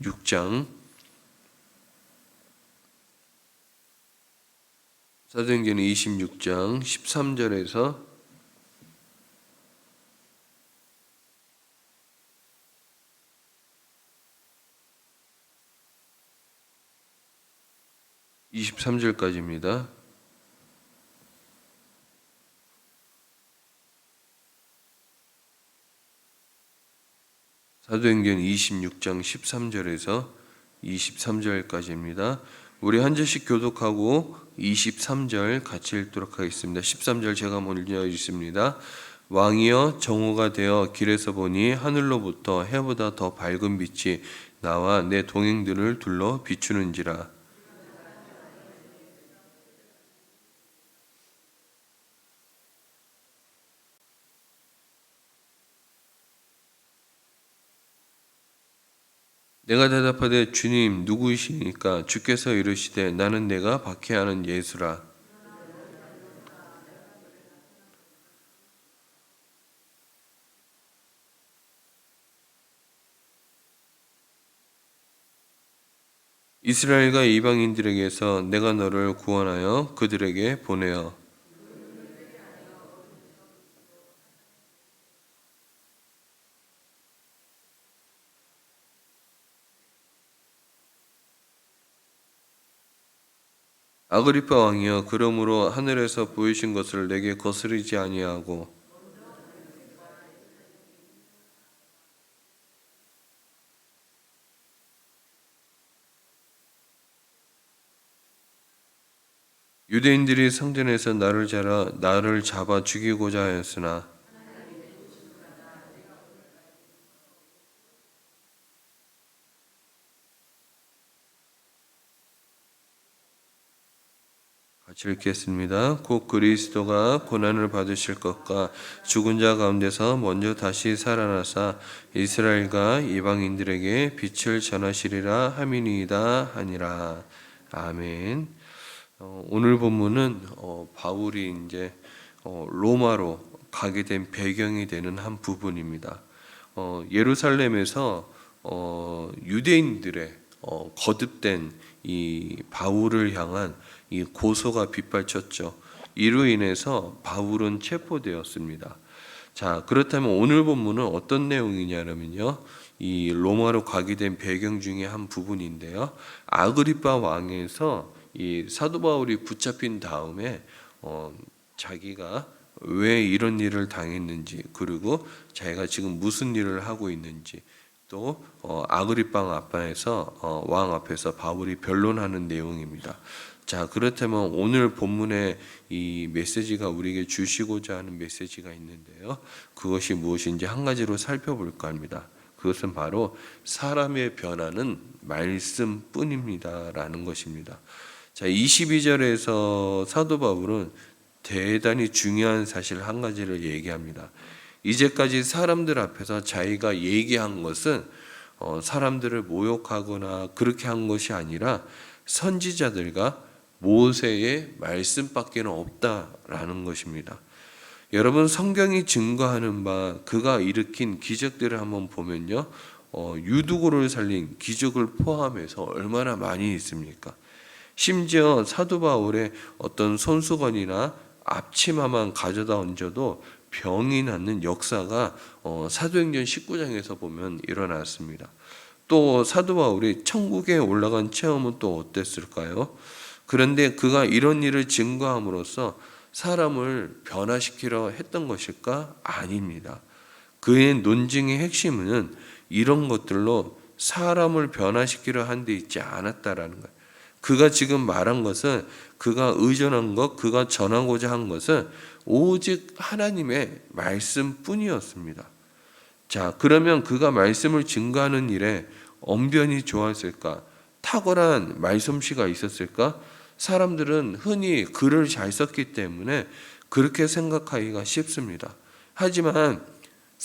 6장 사도행전 26장 13절에서 23절까지입니다. 사도행전 26장 13절에서 23절까지입니다. 우리 한 절씩 교독하고 23절 같이 읽도록 하겠습니다. 13절 제가 먼저 읽습니다. 왕이여 정오가 되어 길에서 보니 하늘로부터 해보다 더 밝은 빛이 나와 내 동행들을 둘러 비추는지라. 내가 대답하되 주님 누구이시니까? 주께서 이르시되 나는 내가 박해하는 예수라. 이스라엘과 이방인들에게서 내가 너를 구원하여 그들에게 보내어 아그리파 왕이여 그러므로 하늘에서 보이신 것을 내게 거스르지 아니하고 유대인들이 성전에서 나를 잡아 죽이고자 하였으나 같이 읽겠습니다. 곧 그리스도가 고난을 받으실 것과 죽은 자 가운데서 먼저 다시 살아나사 이스라엘과 이방인들에게 빛을 전하시리라 함이니이다 하니라. 아멘. 오늘 본문은 바울이 이제 로마로 가게 된 배경이 되는 한 부분입니다. 예루살렘에서 유대인들의 거듭된 이 바울을 향한 이 고소가 빗발쳤죠. 이로 인해서 바울은 체포되었습니다. 자, 그렇다면 오늘 본문은 어떤 내용이냐면요. 이 로마로 가게 된 배경 중에 한 부분인데요. 아그리파 왕에서 이 사도 바울이 붙잡힌 다음에 자기가 왜 이런 일을 당했는지, 그리고 자기가 지금 무슨 일을 하고 있는지, 또 아그리파 왕 앞에서 바울이 변론하는 내용입니다. 자, 그렇다면 오늘 본문의 이 메시지가 우리에게 주시고자 하는 메시지가 있는데요. 그것이 무엇인지 한 가지로 살펴볼까 합니다. 그것은 바로 사람의 변화는 말씀뿐입니다라는 것입니다. 자, 22절에서 사도 바울은 대단히 중요한 사실 한 가지를 얘기합니다. 이제까지 사람들 앞에서 자기가 얘기한 것은 사람들을 모욕하거나 그렇게 한 것이 아니라 선지자들과 모세의 말씀밖에는 없다라는 것입니다. 여러분, 성경이 증거하는 바 그가 일으킨 기적들을 한번 보면요, 유두고를 살린 기적을 포함해서 얼마나 많이 있습니까? 심지어 사도 바울의 어떤 손수건이나 앞치마만 가져다 얹어도 병이 낫는 역사가 사도행전 19장에서 보면 일어났습니다. 또 사도 바울이 천국에 올라간 체험은 또 어땠을까요? 그런데 그가 이런 일을 증거함으로써 사람을 변화시키려 했던 것일까? 아닙니다. 그의 논증의 핵심은 이런 것들로 사람을 변화시키려 한 데 있지 않았다라는 거예요. 그가 지금 말한 것은, 그가 의존한 것, 그가 전하고자 한 것은 오직 하나님의 말씀뿐이었습니다. 자, 그러면 그가 말씀을 증거하는 일에 언변이 좋았을까? 탁월한 말솜씨가 있었을까? 사람들은 흔히 글을 잘 썼기 때문에 그렇게 생각하기가 쉽습니다. 하지만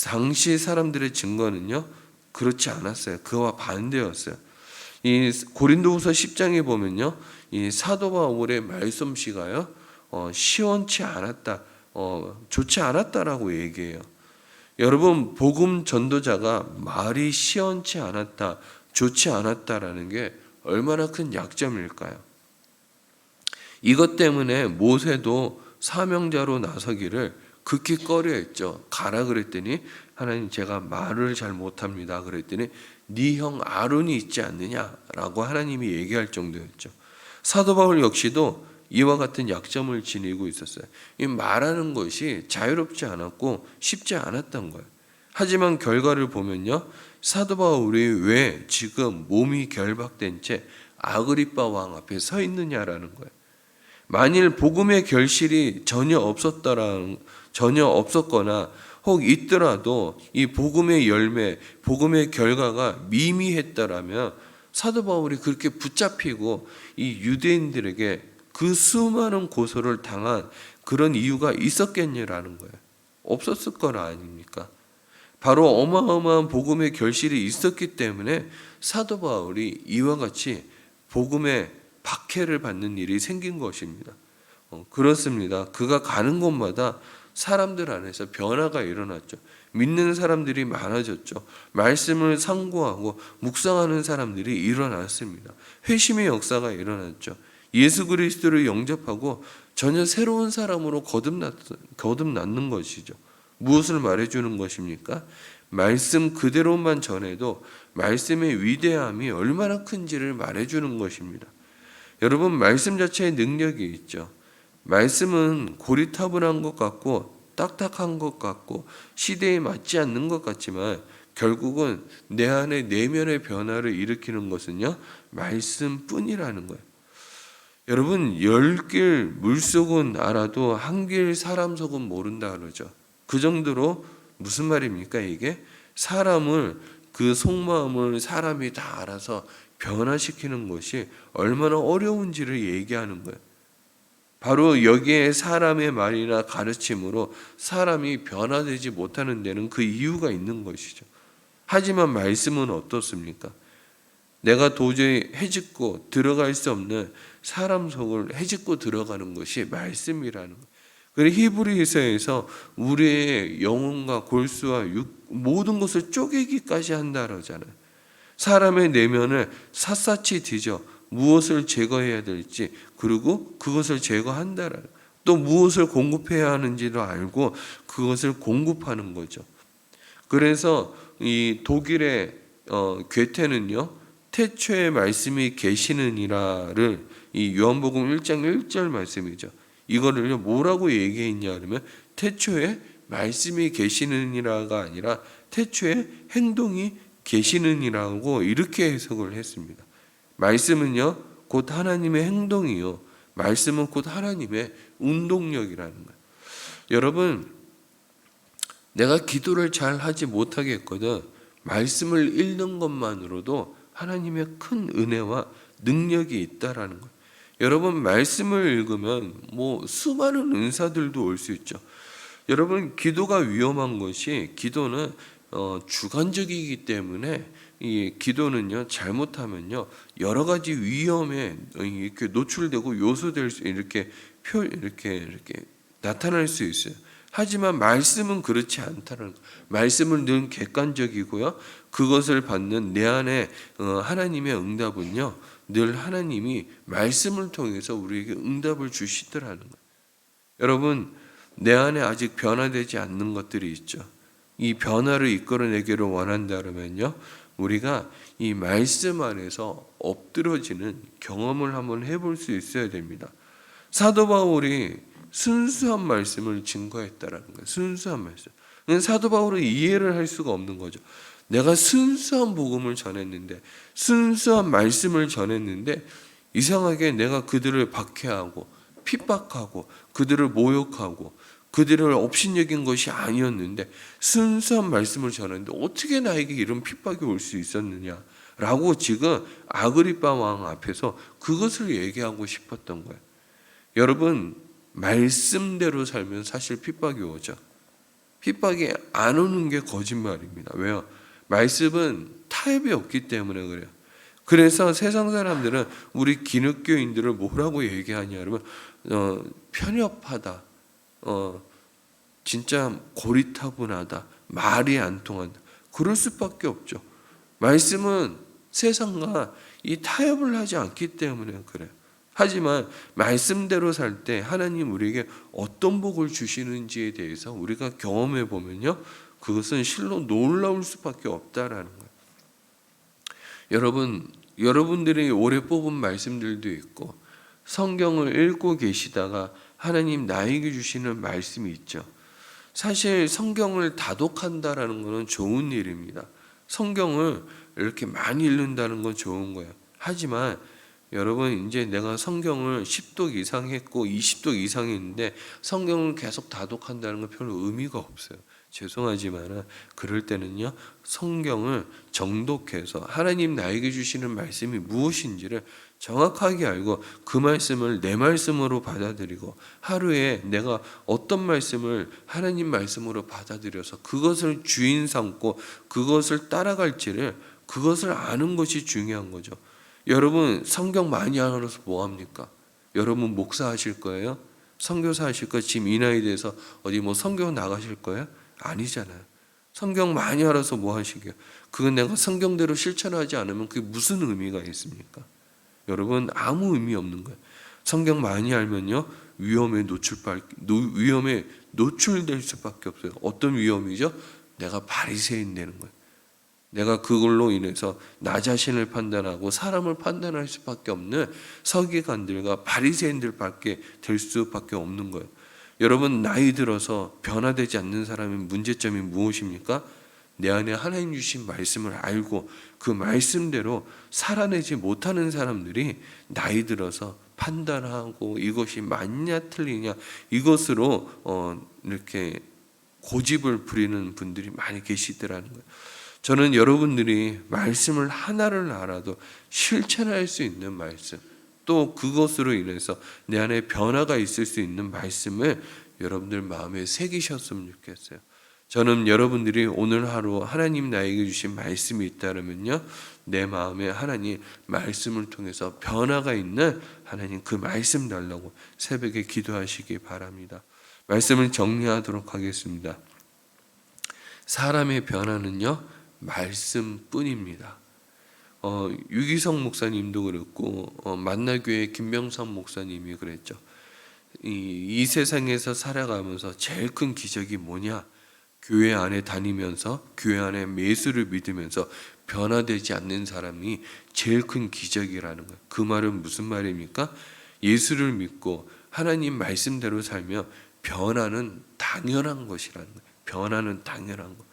당시 사람들의 증거는요, 그렇지 않았어요. 그와 반대였어요. 이 고린도후서 10장에 보면요, 이 사도 바울의 말솜씨가요, 시원치 않았다, 좋지 않았다라고 얘기해요. 여러분, 복음 전도자가 말이 시원치 않았다, 좋지 않았다라는 게 얼마나 큰 약점일까요? 이것 때문에 모세도 사명자로 나서기를 극히 꺼려했죠. 가라 그랬더니 하나님 제가 말을 잘 못합니다. 그랬더니 네 형 아론이 있지 않느냐라고 하나님이 얘기할 정도였죠. 사도 바울 역시도 이와 같은 약점을 지니고 있었어요. 이 말하는 것이 자유롭지 않았고 쉽지 않았던 거예요. 하지만 결과를 보면요, 사도 바울이 왜 지금 몸이 결박된 채 아그리빠 왕 앞에 서 있느냐라는 거예요. 만일 복음의 결실이 전혀 없었거나 혹 있더라도 이 복음의 열매, 복음의 결과가 미미했더라면 사도 바울이 그렇게 붙잡히고 이 유대인들에게 그 수많은 고소를 당한 그런 이유가 있었겠냐라는 거예요. 없었을 거라 아닙니까? 바로 어마어마한 복음의 결실이 있었기 때문에 사도 바울이 이와 같이 복음의 박해를 받는 일이 생긴 것입니다. 그렇습니다. 그가 가는 곳마다 사람들 안에서 변화가 일어났죠. 믿는 사람들이 많아졌죠. 말씀을 상고하고 묵상하는 사람들이 일어났습니다. 회심의 역사가 일어났죠. 예수 그리스도를 영접하고 전혀 새로운 사람으로 거듭났는 것이죠. 무엇을 말해주는 것입니까? 말씀 그대로만 전해도 말씀의 위대함이 얼마나 큰지를 말해주는 것입니다. 여러분, 말씀 자체에 능력이 있죠. 말씀은 고리타분한 것 같고 딱딱한 것 같고 시대에 맞지 않는 것 같지만 결국은 내 안에 내면의 변화를 일으키는 것은요, 말씀뿐이라는 거예요. 여러분, 10길 물속은 알아도 한 길 사람 속은 모른다 그러죠. 그 정도로 무슨 말입니까? 이게 사람을, 그 속마음을 사람이 다 알아서 변화시키는 것이 얼마나 어려운지를 얘기하는 거예요. 바로 여기에 사람의 말이나 가르침으로 사람이 변화되지 못하는 데는 그 이유가 있는 것이죠. 하지만 말씀은 어떻습니까? 내가 도저히 헤집고 들어갈 수 없는 사람 속을 헤집고 들어가는 것이 말씀이라는 거예요. 그리고 히브리서에서 우리의 영혼과 골수와 모든 것을 쪼개기까지 한다 그러잖아요. 사람의 내면을 샅샅이 뒤져 무엇을 제거해야 될지, 그리고 그것을 제거한다라는, 또 무엇을 공급해야 하는지도 알고 그것을 공급하는 거죠. 그래서 이 독일의 괴테는요, 태초에 말씀이 계시느니라를, 이 요한복음 1장 1절 말씀이죠. 이거를 뭐라고 얘기했냐 그러면 태초에 말씀이 계시느니라가 아니라 태초에 행동이 계시느니라고 이렇게 해석을 했습니다. 말씀은요 곧 하나님의 행동이요, 말씀은 곧 하나님의 운동력이라는 거예요. 여러분, 내가 기도를 잘 하지 못하겠거든 말씀을 읽는 것만으로도 하나님의 큰 은혜와 능력이 있다라는 거예요. 여러분, 말씀을 읽으면 수많은 은사들도 올 수 있죠. 여러분, 기도가 위험한 것이, 기도는 주관적이기 때문에 이 기도는요, 잘못하면요 여러 가지 위험에 이렇게 노출되고 요소될 수, 이렇게 나타날 수 있어요. 하지만 말씀은 그렇지 않다는 거예요. 말씀은 늘 객관적이고요, 그것을 받는 내 안에 하나님의 응답은요 늘 하나님이 말씀을 통해서 우리에게 응답을 주시더라는 거예요. 여러분, 내 안에 아직 변화되지 않는 것들이 있죠. 이 변화를 이끌어내기를 원한다면요, 우리가 이 말씀 안에서 엎드러지는 경험을 한번 해볼 수 있어야 됩니다. 사도 바울이 순수한 말씀을 증거했다라는 거예요. 순수한 말씀. 사도 바울은 이해를 할 수가 없는 거죠. 내가 순수한 복음을 전했는데, 순수한 말씀을 전했는데 이상하게 내가 그들을 박해하고 핍박하고 그들을 모욕하고 그들을 업신여긴 것이 아니었는데 순수한 말씀을 전했는데 어떻게 나에게 이런 핍박이 올 수 있었느냐라고 지금 아그리빠 왕 앞에서 그것을 얘기하고 싶었던 거예요. 여러분, 말씀대로 살면 사실 핍박이 오죠. 핍박이 안 오는 게 거짓말입니다. 왜요? 말씀은 타협이 없기 때문에 그래요. 그래서 세상 사람들은 우리 기독교인들을 뭐라고 얘기하냐 그러면 편협하다, 진짜 고리타분하다, 말이 안 통한다, 그럴 수밖에 없죠. 말씀은 세상과 이 타협을 하지 않기 때문에 그래요. 하지만 말씀대로 살 때 하나님 우리에게 어떤 복을 주시는지에 대해서 우리가 경험해 보면요, 그것은 실로 놀라울 수밖에 없다라는 거예요. 여러분들이 올해 뽑은 말씀들도 있고 성경을 읽고 계시다가 하나님 나에게 주시는 말씀이 있죠. 사실 성경을 다독한다라는 것은 좋은 일입니다. 성경을 이렇게 많이 읽는다는 건 좋은 거예요. 하지만 여러분, 이제 내가 성경을 10독 이상 했고 20독 이상 했는데 성경을 계속 다독한다는 건 별로 의미가 없어요. 죄송하지만 그럴 때는요, 성경을 정독해서 하나님 나에게 주시는 말씀이 무엇인지를 정확하게 알고 그 말씀을 내 말씀으로 받아들이고 하루에 내가 어떤 말씀을 하나님 말씀으로 받아들여서 그것을 주인 삼고 그것을 따라갈지를, 그것을 아는 것이 중요한 거죠. 여러분, 성경 많이 알아서 뭐 합니까? 여러분 목사 하실 거예요? 선교사 하실 거예요? 지금 이 나이 돼서 어디 뭐 선교 나가실 거예요? 아니잖아요. 성경 많이 알아서 뭐 하시게요? 그건 내가 성경대로 실천하지 않으면 그게 무슨 의미가 있습니까? 여러분, 아무 의미 없는 거예요. 성경 많이 알면요, 위험에 노출될 수밖에 없어요. 어떤 위험이죠? 내가 바리새인 되는 거예요. 내가 그걸로 인해서 나 자신을 판단하고 사람을 판단할 수밖에 없는 서기관들과 바리새인들밖에 될 수밖에 없는 거예요. 여러분, 나이 들어서 변화되지 않는 사람의 문제점이 무엇입니까? 내 안에 하나님 주신 말씀을 알고 그 말씀대로 살아내지 못하는 사람들이 나이 들어서 판단하고 이것이 맞냐 틀리냐 이것으로 이렇게 고집을 부리는 분들이 많이 계시더라는 거예요. 저는 여러분들이 말씀을 하나를 알아도 실천할 수 있는 말씀, 또 그것으로 인해서 내 안에 변화가 있을 수 있는 말씀을 여러분들 마음에 새기셨으면 좋겠어요. 저는 여러분들이 오늘 하루 하나님 나에게 주신 말씀이 있다면요, 내 마음에 하나님 말씀을 통해서 변화가 있는 하나님 그 말씀 달라고 새벽에 기도하시기 바랍니다. 말씀을 정리하도록 하겠습니다. 사람의 변화는요, 말씀뿐입니다. 유기성 목사님도 그랬고 만나교회 김병선 목사님이 그랬죠. 이 세상에서 살아가면서 제일 큰 기적이 뭐냐? 교회 안에 다니면서 교회 안에 예수를 믿으면서 변화되지 않는 사람이 제일 큰 기적이라는 거예요. 그 말은 무슨 말입니까? 예수를 믿고 하나님 말씀대로 살며 변화는 당연한 것이라는 거예요. 변화는 당연한 것.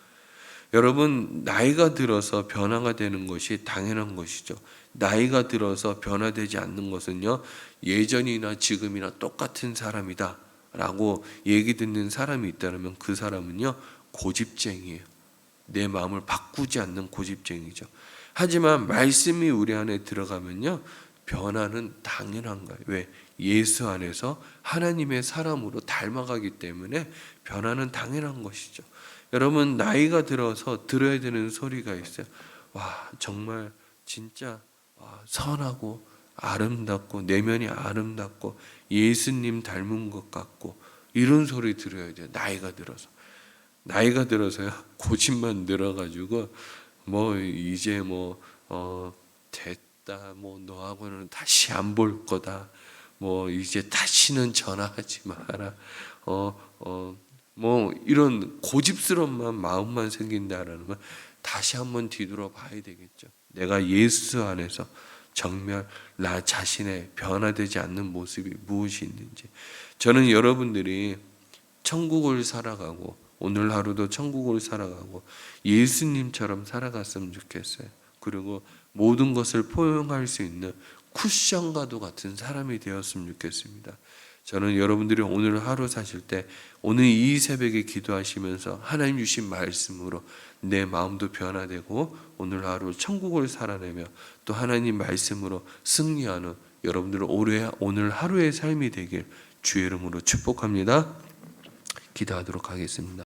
여러분, 나이가 들어서 변화가 되는 것이 당연한 것이죠. 나이가 들어서 변화되지 않는 것은요, 예전이나 지금이나 똑같은 사람이다 라고 얘기 듣는 사람이 있다면 그 사람은요, 고집쟁이에요. 내 마음을 바꾸지 않는 고집쟁이죠. 하지만 말씀이 우리 안에 들어가면요, 변화는 당연한 거예요. 왜? 예수 안에서 하나님의 사람으로 닮아가기 때문에 변화는 당연한 것이죠. 여러분, 나이가 들어서 들어야 되는 소리가 있어요. 와, 정말 진짜 선하고 아름답고 내면이 아름답고 예수님 닮은 것 같고 이런 소리 들어야 돼요. 나이가 들어서요, 고집만 늘어가지고 이제 됐다, 너하고는 다시 안 볼 거다, 이제 다시는 전화하지 마라, 이런 고집스러운 마음만 생긴다라는 건 다시 한번 뒤돌아 봐야 되겠죠. 내가 예수 안에서 정말 나 자신의 변화되지 않는 모습이 무엇이 있는지. 저는 여러분들이 천국을 살아가고 오늘 하루도 천국을 살아가고 예수님처럼 살아갔으면 좋겠어요. 그리고 모든 것을 포용할 수 있는 쿠션과도 같은 사람이 되었으면 좋겠습니다. 저는 여러분들이 오늘 하루 사실 때 오늘 이 새벽에 기도하시면서 하나님 주신 말씀으로 내 마음도 변화되고 오늘 하루 천국을 살아내며 또 하나님 말씀으로 승리하는 여러분들 오늘 하루의 삶이 되길 주의 이름으로 축복합니다. 기도하도록 하겠습니다.